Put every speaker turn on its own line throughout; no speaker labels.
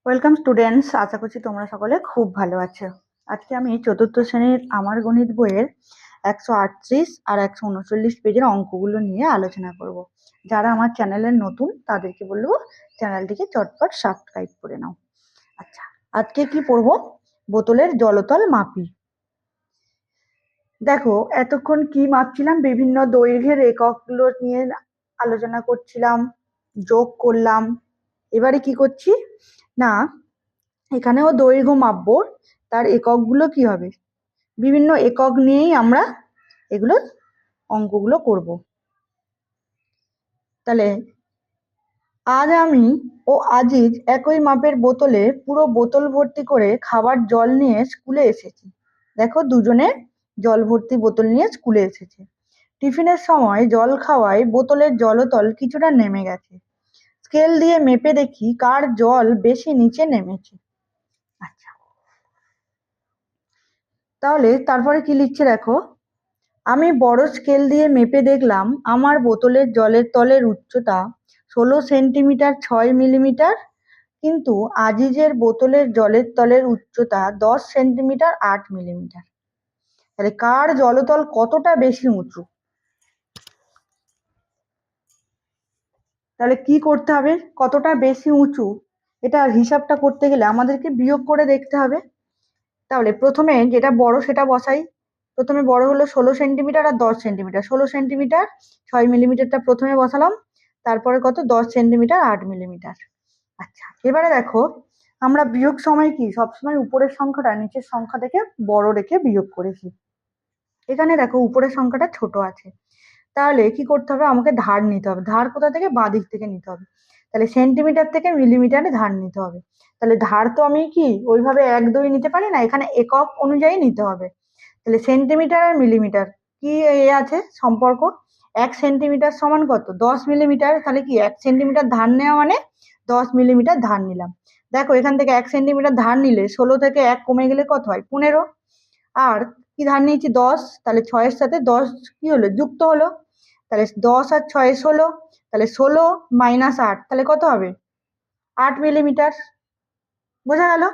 Welcome students, আশা করছি তোমরা সকলে খুব ভালো আছো। আজকে আমি চতুর্থ শ্রেণীর আমার গণিত বইয়ের 138 আর 139 পেজের অঙ্কগুলো নিয়ে আলোচনা করব। যারা আমার চ্যানেলের নতুন তাদেরকে বলবো চ্যানেলটিকে চটপট সাবস্ক্রাইব করে নাও। আচ্ছা, আজকে কি পড়বো? বোতলের জলতল মাপি। দেখো, এতক্ষণ কি মাপছিলাম? বিভিন্ন দৈর্ঘ্যের এককগুলো নিয়ে আলোচনা করছিলাম, যোগ করলাম। এবারে কি করছি না, এখানেও দৈর্ঘ্য মাপবো, তার এককগুলো কি হবে? বিভিন্ন একক নিয়েই আমরা এগুলো অঙ্কগুলো করব। তাহলে আজ আমি ও আজিজ একই মাপের বোতলে পুরো বোতল ভর্তি করে খাবার জল নিয়ে স্কুলে এসেছি। দেখো, দুজনে জল ভর্তি বোতল নিয়ে স্কুলে এসেছে। টিফিনের সময় জল খাওয়ায় বোতলের জলতল কিছুটা নেমে গেছে। স্কেল দিয়ে মেপে দেখি কার জল বেশি নিচে নেমেছে। আচ্ছা, তাহলে তারপরে কি লিখছে দেখো, আমি বড় স্কেল দিয়ে মেপে দেখলাম আমার বোতলের জলের তলের উচ্চতা 16 সেন্টিমিটার 6 মিলিমিটার, কিন্তু আজিজের বোতলের জলের তলের উচ্চতা 10 সেন্টিমিটার 8 মিলিমিটার। তাহলে কার জলতল কতটা বেশি উঁচু? তাহলে কি করতে হবে? কতটা বেশি উঁচু এটা হিসাবটা করতে গেলে আমাদেরকে বিয়োগ করে দেখতে হবে। তাহলে প্রথমে যেটা বড় সেটা বসাই। প্রথমে বড় হলো 16 সেন্টিমিটার আর 10 সেন্টিমিটার। 16 সেন্টিমিটার 6 মিলিমিটারটা প্রথমে বসালাম, তারপরে কত? 10 সেন্টিমিটার 8 মিলিমিটার। আচ্ছা, এবারে দেখো, আমরা বিয়োগ সময় কি সবসময় উপরের সংখ্যাটা নিচের সংখ্যা থেকে বড় রেখে বিয়োগ করেছি। এখানে দেখো উপরের সংখ্যাটা ছোট আছে, তাহলে কি করতে হবে? আমাকে ধার নিতে হবে। ধার কোথা থেকে? বাঁ দিক থেকে নিতে হবে। তাহলে সেন্টিমিটার থেকে মিলিমিটারে ধার নিতে হবে। তাহলে ধার তো আমি কি ওইভাবে 1 2 নিতে পারি না, এখানে একক অনুযায়ী নিতে হবে। তাহলে সেন্টিমিটার আর মিলিমিটার কি আছে সম্পর্ক? 1 সেন্টিমিটার সমান কত? 10 মিলিমিটার। তাহলে কি 1 সেন্টিমিটার ধার নেওয়া মানে 10 মিলিমিটার ধার নিলাম। দেখো, এখান থেকে 1 সেন্টিমিটার ধার নিলে 16 থেকে 1 কমে গেলে কত হয়? 15। আর কি ধার নিয়েছি? 10। তাহলে 6-এর সাথে 10 কি হলো? যুক্ত হলো। তাহলে 10 আর 6 16। তাহলে 16 মাইনাস 8, তাহলে কত হবে? 8 মিলিমিটার। বোঝা গেল?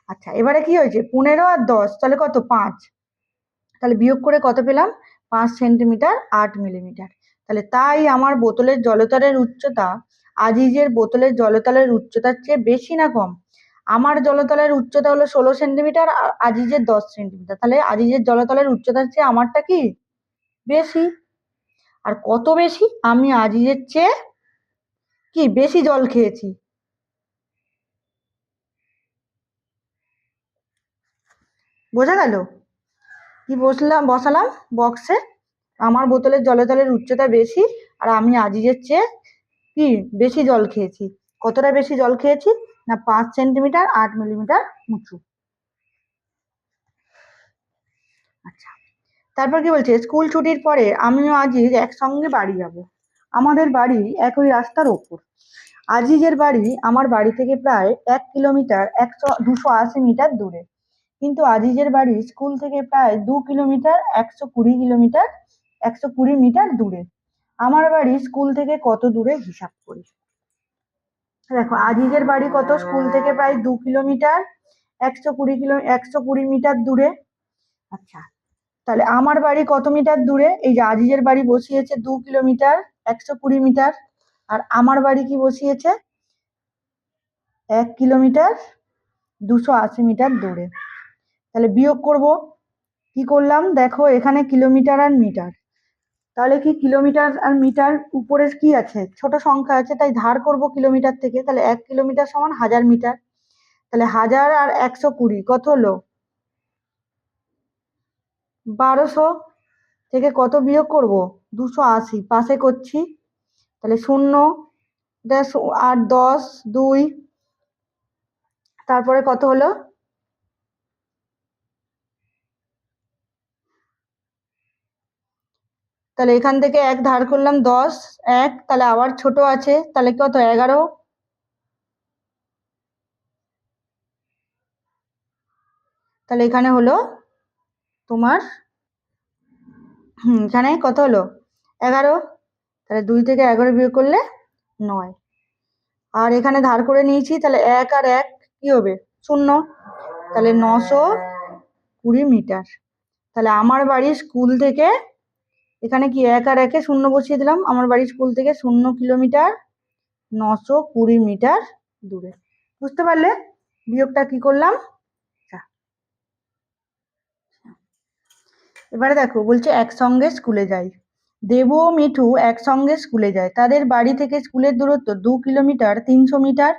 আচ্ছা, এবারে কি হয়েছে? 15 আর 10, তাহলে কত? 5। তাহলে বিয়োগ করে কত পেলাম? 5 সেন্টিমিটার 8 মিলিমিটার। তাহলে তাই আমার বোতলের জলতলের উচ্চতা আজিজের বোতলের জলতলের উচ্চতার চেয়ে বেশি না কম? আমার জলতলের উচ্চতা হলো 16 সেন্টিমিটার আর আজিজের 10 সেন্টিমিটার। তাহলে আজিজের জলতলের উচ্চতার চেয়ে আমারটা কি বেশি? আর কত বেশি? আমি আজিজের চেয়ে কি বেশি জল খেয়েছি। বোঝা গেল? কি বসালাম বক্সে? আমার বোতলের জলতলের উচ্চতা বেশি আর আমি আজিজের চেয়ে কি বেশি জল খেয়েছি। কতটা বেশি জল খেয়েছি? না, 5 সেন্টিমিটার 8 মিলিমিটার উঁচু। আচ্ছা, তারপর কি বলছে? স্কুল ছুটির পরে আমিও আজিজ একসঙ্গে বাড়ি যাব। আমাদের বাড়ি একই রাস্তার ওপর। আজিজের বাড়ি আমার বাড়ি থেকে প্রায় 1 কিলোমিটার 280 মিটার দূরে, কিন্তু আজিজের বাড়ি স্কুল থেকে প্রায় 2 কিলোমিটার 120 কিলোমিটার 120 মিটার দূরে। আমার বাড়ি স্কুল থেকে কত দূরে হিসাব করি। দেখো, আজিজের বাড়ি কত? স্কুল থেকে প্রায় 2 কিলোমিটার 120 মিটার দূরে। আচ্ছা, তাহলে আমার বাড়ি কত মিটার দূরে? এই যে আজিজের বাড়ি বসিয়েছে 2 কিলোমিটার 120 মিটার, আর আমার বাড়ি কি বসিয়েছে? 1 কিলোমিটার 280 মিটার দূরে। তাহলে বিয়োগ করব। কি করলাম? দেখো, এখানে কিলোমিটার আর মিটার। তাহলে কি কিলোমিটার আর মিটার উপরে কি আছে? ছোট সংখ্যা আছে, তাই ধার করব কিলোমিটার থেকে। তাহলে 1 কিলোমিটার সমান 1000 মিটার। তাহলে 1000 আর 120 কত হলো? 1200 থেকে কত বিয়োগ করব? 280 পাশে করছি। তাহলে 0 আর 10 2, তারপরে কত হলো? তাহলে এখান থেকে 1 ধার করলাম 10, 1, তাহলে আবার ছোট আছে, তাহলে কত? 11। তাহলে এখানে হলো তোমার এখানে কত হলো? 11। তাহলে 2 থেকে 11 বিয়োগ করলে 9। আর এখানে ধার করে নিয়েছি, তাহলে 1 আর 1 কি হবে? 0। তাহলে 920 মিটার। তাহলে আমার বাড়ির স্কুল থেকে, এখানে কি 1 আর 1 0 বসিয়ে দিলাম, আমার বাড়ির স্কুল থেকে 0 কিলোমিটার 920 মিটার দূরে। বুঝতে পারলে বিয়োগটা কি করলাম? এবারে দেখো বলছে একসঙ্গে স্কুলে যাই। দেবু ও মিঠু একসঙ্গে স্কুলে যায়। তাদের বাড়ি থেকে স্কুলের দূরত্ব 2 কিলোমিটার 300 মিটার।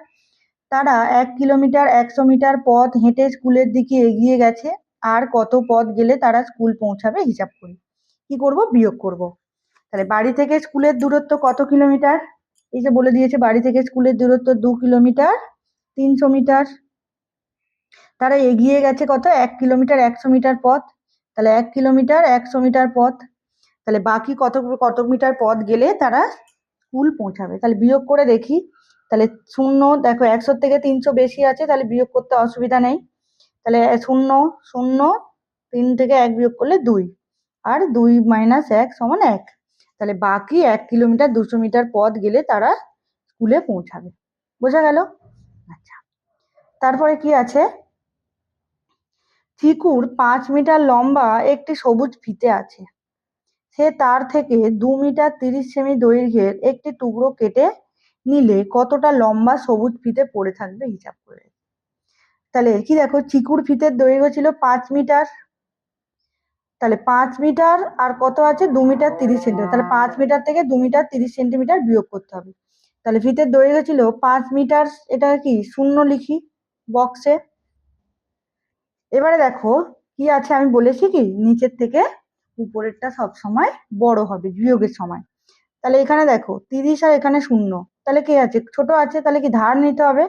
তারা 1 কিলোমিটার 100 মিটার পথ হেঁটে স্কুলের দিকে এগিয়ে গেছে। আর কত পথ গেলে তারা স্কুল পৌঁছাবে হিসাব করি। কি করব? বিয়োগ করব। তাহলে বাড়ি থেকে স্কুলের দূরত্ব কত কিলোমিটার? এই যে বলে দিয়েছে বাড়ি থেকে স্কুলের দূরত্ব 2 কিলোমিটার 300 মিটার। তারা এগিয়ে গেছে কত? 1 কিলোমিটার 100 মিটার পথ। তাহলে 1 কিলোমিটার 100 মিটার পথ। তাহলে বাকি কত কত মিটার পথ গেলে তারা স্কুল পৌঁছাবে? তাহলে বিয়োগ করে দেখি। তাহলে 0, দেখো 100 থেকে 300 বেশি আছে, তাহলে বিয়োগ করতে অসুবিধা নেই। তাহলে 0 0 3 থেকে 1 বিয়োগ করলে 2, আর 2 মাইনাস 1 সমান 1। তাহলে বাকি 1 কিলোমিটার 200 মিটার পথ গেলে তারা স্কুলে পৌঁছাবে। বোঝা গেল? আচ্ছা, তারপরে কি আছে? চিকুর 5 মিটার লম্বা একটি সবুজ ফিতে আছে। সে তার থেকে 2 মিটার 30 সেমি দৈর্ঘ্যের একটি টুকরো কেটে নিলে কতটা লম্বা সবুজ ফিতে পড়ে থাকবে হিসাব করে। তাহলে কি দেখো, চিকুর ফিতের দৈর্ঘ্য ছিল 5 মিটার। তাহলে 5 মিটার আর কত আছে? 2 মিটার 30 সেন্টিমিটার। তাহলে 5 মিটার থেকে 2 মিটার 30 সেন্টিমিটার বিয়োগ করতে হবে। তাহলে ফিতের দৈর্ঘ্য ছিল 5 মিটার, এটা কি 0 লিখি বক্সে। এবারে দেখো কি আছে, আমি বলেছি কি নিচের থেকে উপরেরটা সব সময় বড় হবে বিয়োগের সময়। তাহলে এখানে দেখো 30 আর এখানে 0, তাহলে কি আছে? ছোট আছে, তাহলে কি ধার নিতে হবে।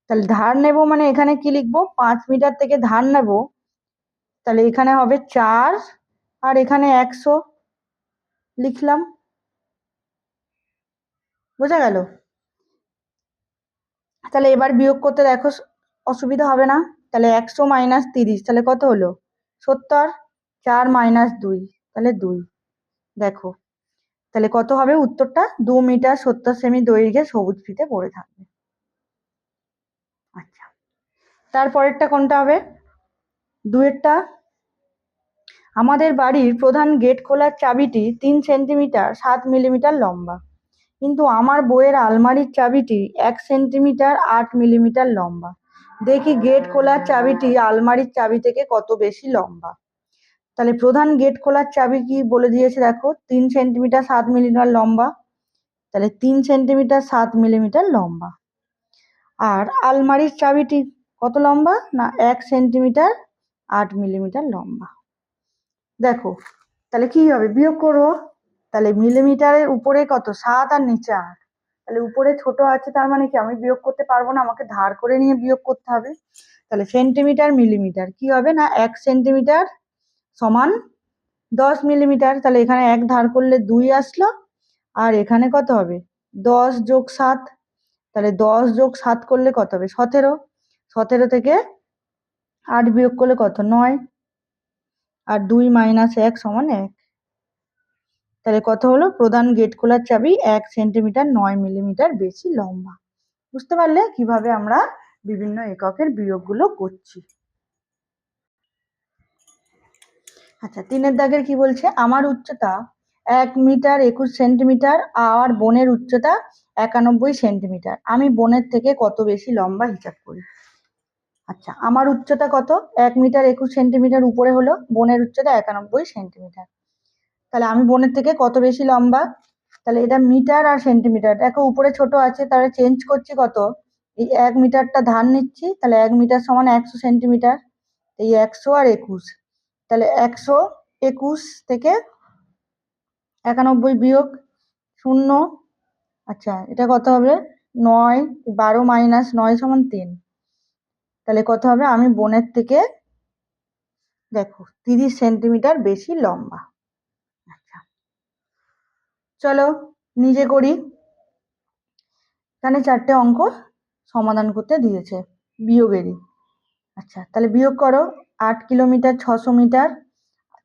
তাহলে ধার নেব মানে এখানে কি লিখবো? 5 মিটার থেকে ধার নেব, তাহলে এখানে হবে 4 আর এখানে 100 লিখলাম। বোঝা গেল? তাহলে এবার বিয়োগ করতে দেখো অসুবিধা হবে না। তাহলে 100 মাইনাস 30, তাহলে কত হলো? 70। 4 মাইনাস 2, তাহলে 2। দেখো তাহলে কত হবে উত্তরটা? 2 মিটার 70 সেমি দৈর্ঘ্যে সবুজ ফিতে পড়ে থাকবে। আচ্ছা, তারপরেরটা কোনটা হবে? দুয়েরটা। আমাদের বাড়ির প্রধান গেট খোলার চাবিটি 3 সেন্টিমিটার 7 মিলিমিটার লম্বা, কিন্তু আমার বইয়ের আলমারির চাবিটি 1 সেন্টিমিটার 8 মিলিমিটার লম্বা। দেখি গেট খোলার চাবিটি আলমারির চাবি থেকে কত বেশি লম্বা। তাহলে প্রধান গেট খোলার চাবি কি বলে দিয়েছে দেখো, 3 সেন্টিমিটার 7 মিলিমিটার লম্বা। তাহলে 3 সেন্টিমিটার 7 মিলিমিটার লম্বা। আর আলমারির চাবিটি কত লম্বা? না 1 সেন্টিমিটার 8 মিলিমিটার লম্বা। দেখো তাহলে কি হবে? বিয়োগ করবো। তাহলে মিলিমিটারের উপরে কত? 7 আর নিচে 8। তাহলে উপরে ছোট আছে, তার মানে কি আমি বিয়োগ করতে পারবো না, আমাকে ধার করে নিয়ে বিয়োগ করতে হবে। তাহলে সেন্টিমিটার মিলিমিটার কি হবে? না 1 সেন্টিমিটার সমান 10 মিলিমিটার। তাহলে এখানে 1 ধার করলে 2 আসলো, আর এখানে কত হবে? 10 যোগ 7। তাহলে 10 যোগ 7 করলে কত হবে? 17। 17 থেকে 8 বিয়োগ করলে কত? 9। আর 2 মাইনাস 1 সমান 1। তাহলে কত হলো? প্রধান গেট খোলার চাবি 1 সেন্টিমিটার 9 মিলিমিটার বেশি লম্বা। বুঝতে পারলে কিভাবে আমরা বিভিন্ন এককের বিয়োগগুলো করছি? আচ্ছা, 3 দাগের কি বলছে? আমার উচ্চতা 1 মিটার 21 সেন্টিমিটার আর বোনের উচ্চতা 91 সেন্টিমিটার। আমি বোনের থেকে কত বেশি লম্বা হিসাব করি। আচ্ছা, আমার উচ্চতা কত? 1 মিটার 21 সেন্টিমিটার উপরে হলো, বোনের উচ্চতা 91 সেন্টিমিটার। তাহলে আমি বোনের থেকে কত বেশি লম্বা? তাহলে এটা মিটার আর সেন্টিমিটার, দেখো উপরে ছোট আছে, তাহলে চেঞ্জ করছি কত? এই 1 মিটারটা ধার নিচ্ছি, তাহলে 1 মিটার সমান 100 সেন্টিমিটার। এই 100 আর 21, তাহলে 121 থেকে 91 বিয়োগ 0। আচ্ছা, এটা কত হবে? 9। 12 মাইনাস 9 সমান 3। তাহলে কত হবে? আমি বোনের থেকে দেখো 30 সেন্টিমিটার বেশি লম্বা। আচ্ছা, চলো নিজে করি। এখানে 4টে অঙ্ক সমাধান করতে দিয়েছে বিয়োগেরই। আচ্ছা, তাহলে বিয়োগ করো। 8 কিলোমিটার 600 মিটার,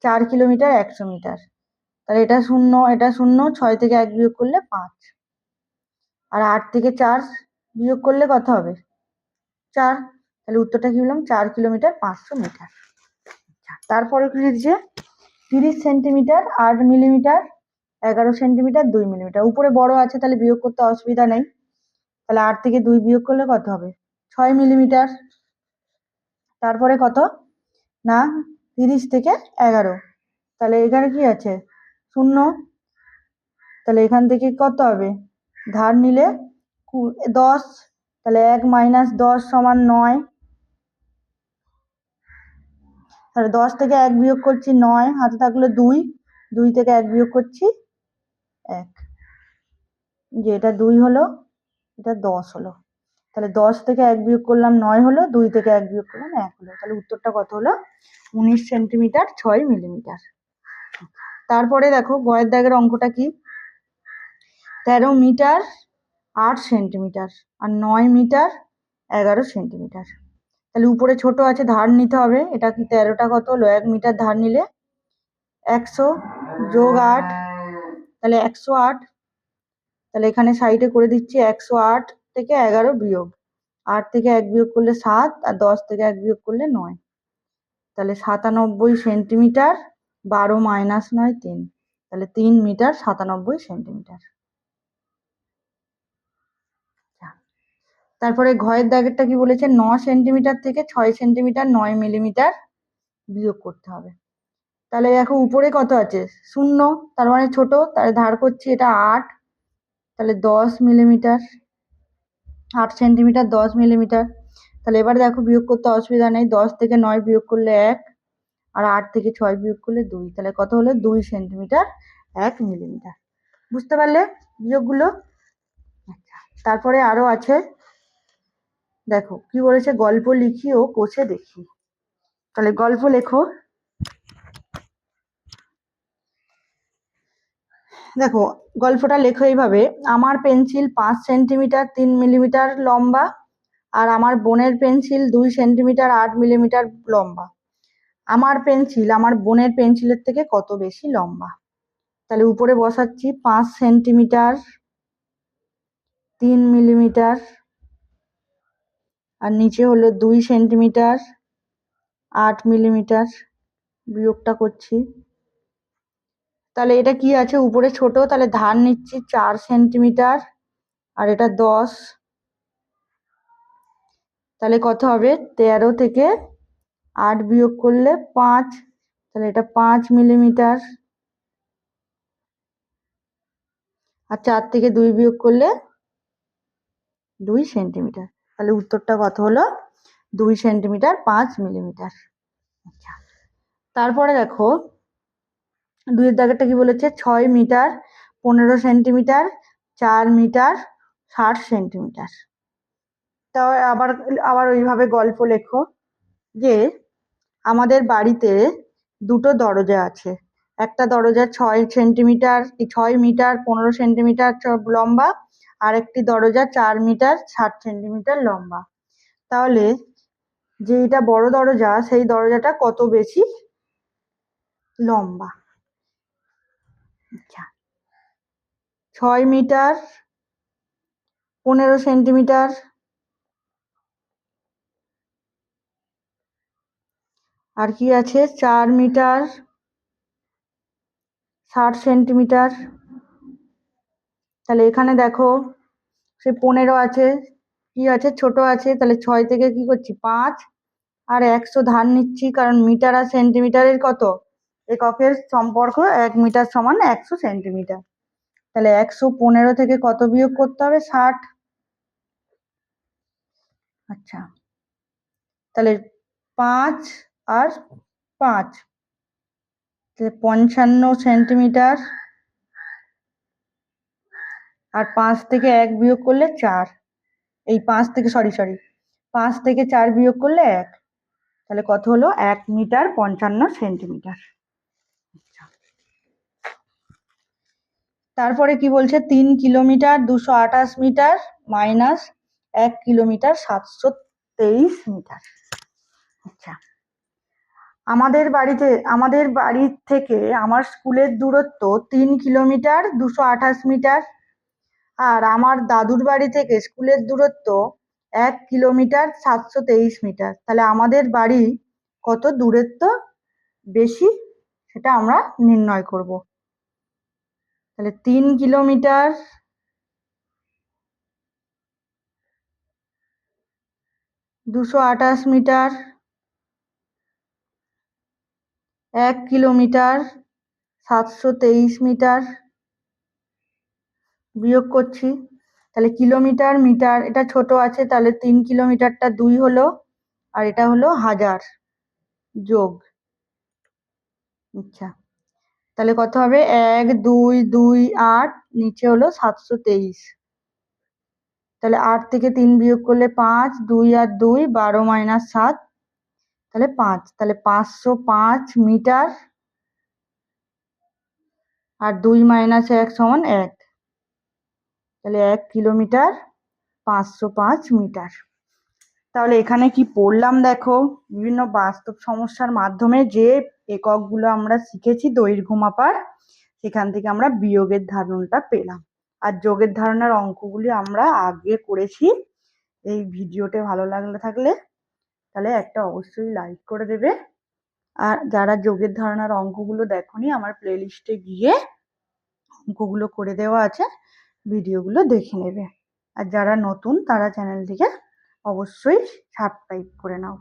4 কিলোমিটার 100 মিটার। তাহলে এটা 0, এটা 0, 6 থেকে 1 বিয়োগ করলে 5। আর 8 থেকে 4 বিয়োগ করলে কত হবে? 4। তাহলে উত্তরটা কি বললাম, 4 কিলোমিটার 500 মিটার। তারপরে কি দিচ্ছে 30 সেন্টিমিটার 8 মিলিমিটার, 11 সেন্টিমিটার 2 মিলিমিটার। উপরে বড় আছে তাহলে বিয়োগ করতে অসুবিধা নেই। তাহলে 8 থেকে 2 বিয়োগ করলে কত হবে, 6 মিলিমিটার। তারপরে কত না 30 থেকে 11, তাহলে এখানে কি আছে 0, তাহলে এখান থেকে কত হবে, ধার নিলে 10, তাহলে 1 - 10 = 9। তাহলে 10 থেকে 1 বিয়োগ করছি 9, হাতে থাকলো 2, 2 থেকে 1 বিয়োগ করছি 1, যে এটা 2 হলো, এটা 10 হলো। তাহলে 10 থেকে 1 বিয়োগ করলাম 9 হলো, 2 থেকে 1 বিয়োগ করলাম 1 হলো। তাহলে উত্তরটা কত হলো, 19 সেন্টিমিটার 6 মিলিমিটার। তারপরে দেখো গয়ের দাগের অঙ্কটা কি, 13 মিটার 8 সেন্টিমিটার আর 9 মিটার 11 সেন্টিমিটার। তাহলে উপরে ছোট আছে, ধার নিতে হবে। এটা কি 13টা কত হলো, 1 মিটার ধার নিলে 100 যোগ 8, তাহলে 108। তাহলে এখানে সাইডে করে দিচ্ছি 108 থেকে 11 বিয়োগ, 8 থেকে 1 বিয়োগ করলে 7, আর 10 থেকে 1 বিয়োগ করলে 9, তাহলে 97 সেন্টিমিটার। 12 - 9 3, তাহলে 3 মিটার 97 সেন্টিমিটার। তারপরে ঘয়ের দাগেরটা কি বলেছে, 9 সেন্টিমিটার থেকে 6 সেন্টিমিটার 9 মিলিমিটার বিয়োগ করতে হবে। তাহলে দেখো উপরে কত আছে 0, তার মানে ছোট, তাহলে ধার করছি এটা 8, তাহলে 10 মিলিমিটার, 8 সেন্টিমিটার 10 মিলিমিটার। তাহলে এবার দেখো বিয়োগ করতে অসুবিধা নেই, 10 থেকে 9 বিয়োগ করলে 1, আর 8 থেকে 6 বিয়োগ করলে 2, তাহলে কত হলো 2 সেন্টিমিটার 1 মিলিমিটার। বুঝতে পারলে বিয়োগগুলো? আচ্ছা, তারপরে আরো আছে, দেখো কি বলেছে, গল্প লিখি ও কোষে দেখি। তাহলে গল্প লেখো। দেখো গল্পটা লেখো এইভাবে, আমার পেন্সিল 5 সেন্টিমিটার 3 মিলিমিটার লম্বা, আর আমার বোনের পেন্সিল 2 সেন্টিমিটার 8 মিলিমিটার লম্বা। আমার পেন্সিল আমার বোনের পেন্সিলের থেকে কত বেশি লম্বা? তাহলে উপরে বসাচ্ছি 5 সেন্টিমিটার 3 মিলিমিটার, আর নিচে হলো 2 সেন্টিমিটার 8 মিলিমিটার, বিয়োগটা করছি। তাহলে এটা কি আছে, উপরে ছোট, তাহলে ধার নিচ্ছি 4 সেন্টিমিটার, আর এটা 10, তাহলে কত হবে 13 থেকে 8 বিয়োগ করলে 5, তাহলে এটা 5 মিলিমিটার, আর 4 থেকে 2 বিয়োগ করলে 2 সেন্টিমিটার। তাহলে উত্তরটা কত হলো, 2 সেন্টিমিটার 5 মিলিমিটার। আচ্ছা, তারপরে দেখো 2 এর দাগেরটা কি বলেছে, 6 মিটার 15 সেন্টিমিটার 4 মিটার 60 সেন্টিমিটার। তাও আবার আবার ওইভাবে গল্প লেখো, যে আমাদের বাড়িতে দুটো দরজা আছে। একটা দরজা 6 সেন্টিমিটার 6 মিটার 15 সেন্টিমিটার লম্বা, আর একটি দরজা 4 মিটার 60 সেন্টিমিটার লম্বা। তাহলে যেটা বড় দরজা সেই দরজাটা কত বেশি লম্বা? আচ্ছা, 6 মিটার 15 সেন্টিমিটার, আর কি আছে 4 মিটার 60 সেন্টিমিটার। তাহলে এখানে দেখো সে 15 আছে, কি আছে ছোট আছে, তাহলে 6 থেকে কি করছি 5, আর 100 ধার নিচ্ছি, কারণ মিটার আর সেন্টিমিটারের কত এককের সম্পর্ক, 1 মিটার সমান 100 সেন্টিমিটার। তাহলে 115 থেকে কত বিয়োগ করতে হবে 60। আচ্ছা, তাহলে 5 আর 5, 55 সেন্টিমিটার, আর 5 থেকে 1 বিয়োগ করলে 4, এই 5 থেকে সরি 5 থেকে 4 বিয়োগ করলে 1, তাহলে কত হলো 1 মিটার 55 সেন্টিমিটার। তারপরে কি বলছে, 3 kilometre 228 metre minus 1 kilometre 723 metre. আচ্ছা, আমাদের বাড়ি থেকে আমার স্কুলের দূরত্ব 3 কিলোমিটার 228 মিটার, আর আমার দাদুর বাড়ি থেকে স্কুলের দূরত্ব 1 কিলোমিটার 723 মিটার। তাহলে আমাদের বাড়ি কত দূরত্ব বেশি সেটা আমরা নির্ণয় করব। তাহলে 3 কিলোমিটার 228 মিটার, 1 কিলোমিটার 723 মিটার বিয়োগ করছি। তাহলে কিলোমিটার মিটার এটা ছোট আছে, তাহলে 3 কিলোমিটারটা 2 হলো, আর এটা হলো 1000 যোগ। আচ্ছা, তাহলে কত হবে? 1 2 2 8, নিচে হলো 723। তাহলে 8 থেকে 3 বিয়োগ করলে 5, 2 আর 2 12 মাইনাস 7, তাহলে 5। তাহলে 505 মিটার, আর 2 মাইনাস 1 সমান 1। তাহলে 1 কিলোমিটার 505 মিটার। তাহলে এখানে কি পড়লাম দেখো, বিভিন্ন বাস্তব সমস্যার মাধ্যমে যে এককগুলো আমরা শিখেছি দৈর্ঘ্য মাপার, সেখান থেকে আমরা বিয়োগের ধারণাটা পেলাম। আর যোগের ধারণার অঙ্কগুলি আমরা আগে করেছি। এই ভিডিওতে ভালো লাগলে থাকলে তাহলে একটা অবশ্যই লাইক করে দেবে। আর যারা যোগের ধারণার অঙ্কগুলো দেখোনি, আমার প্লেলিস্টে গিয়ে অঙ্কগুলো করে দেওয়া আছে, ভিডিওগুলো দেখে নেবে। আর যারা নতুন তারা চ্যানেলটিকে অবশ্যই সাবস্ক্রাইব করে নাও।